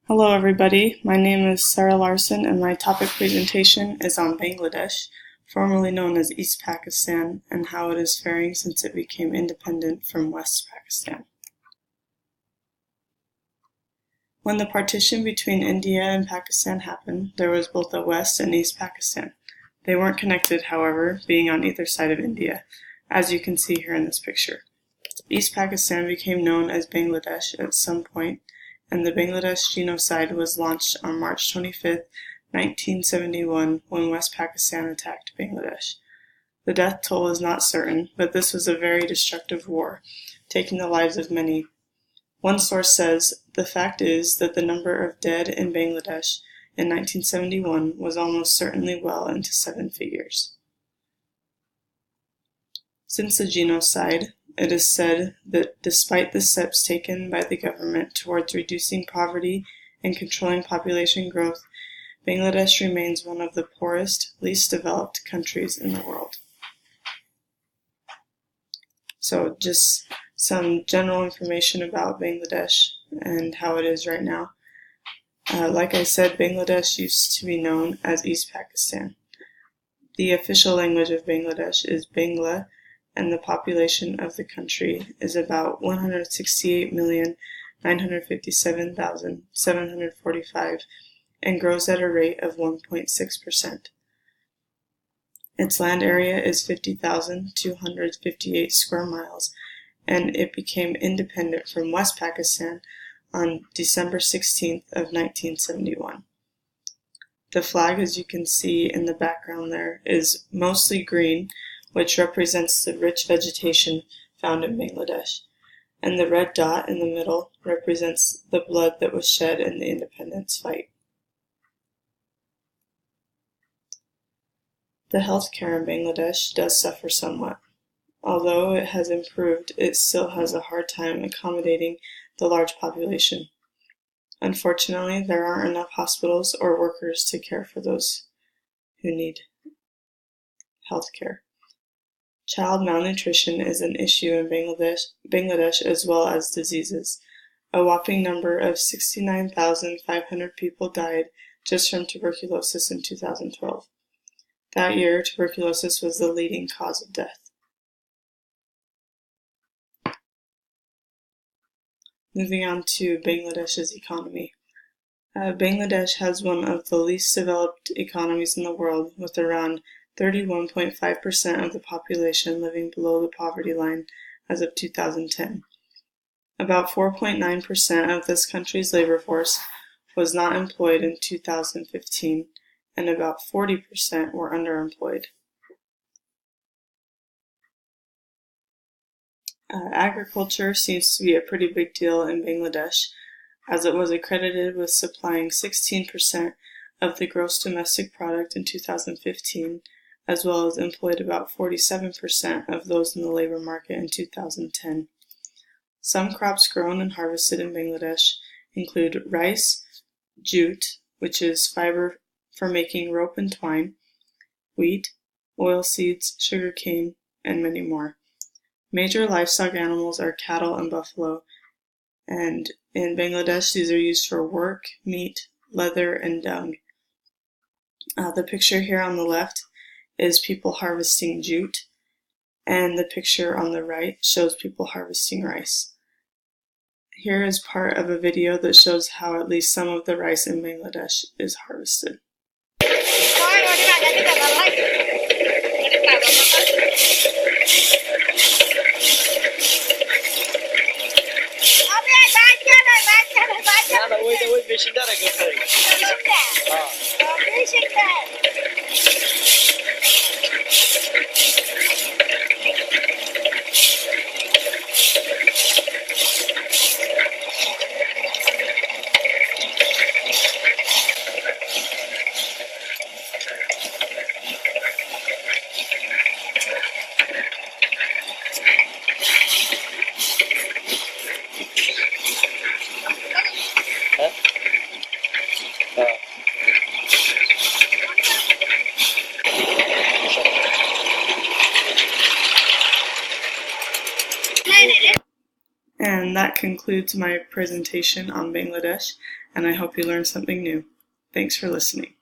Hello everybody, my name is Sarah Larson and my topic presentation is on Bangladesh, formerly known as East Pakistan, and how it is faring since it became independent from West Pakistan. When the partition between India and Pakistan happened, there was both a West and East Pakistan. They weren't connected, however, being on either side of India, as you can see here in this picture. East Pakistan became known as Bangladesh at some point, and the Bangladesh genocide was launched on March 25, 1971, when West Pakistan attacked Bangladesh. The death toll is not certain, but this was a very destructive war, taking the lives of many. One source says, the fact is that the number of dead in Bangladesh in 1971 was almost certainly well into 7 figures. Since the genocide, it is said that despite the steps taken by the government towards reducing poverty and controlling population growth, Bangladesh remains one of the poorest, least developed countries in the world. So just some general information about Bangladesh and how it is right now. Like I said, Bangladesh used to be known as East Pakistan. The official language of Bangladesh is Bangla, and the population of the country is about 168,957,745 and grows at a rate of 1.6%. Its land area is 50,258 square miles, and it became independent from West Pakistan on December 16th of 1971. The flag, as you can see in the background there, is mostly green, which represents the rich vegetation found in Bangladesh, and the red dot in the middle represents the blood that was shed in the independence fight. The healthcare in Bangladesh does suffer somewhat. Although it has improved, it still has a hard time accommodating the large population. Unfortunately, there aren't enough hospitals or workers to care for those who need healthcare. Child malnutrition is an issue in Bangladesh as well as diseases. A whopping number of 69,500 people died just from tuberculosis in 2012. That year, tuberculosis was the leading cause of death. Moving on to Bangladesh's economy. Bangladesh has one of the least developed economies in the world, with around 31.5% of the population living below the poverty line as of 2010. About 4.9% of this country's labor force was not employed in 2015, and about 40% were underemployed. Agriculture seems to be a pretty big deal in Bangladesh, as it was accredited with supplying 16% of the gross domestic product in 2015, as well as employed about 47% of those in the labor market in 2010. Some crops grown and harvested in Bangladesh include rice, jute, which is fiber for making rope and twine, wheat, oilseeds, sugarcane, and many more. Major livestock animals are cattle and buffalo, and in Bangladesh these are used for work, meat, leather, and dung. The picture here on the left is people harvesting jute, and the picture on the right shows people harvesting rice. Here is part of a video that shows how at least some of the rice in Bangladesh is harvested. concludes my presentation on Bangladesh, and I hope you learned something new. Thanks for listening.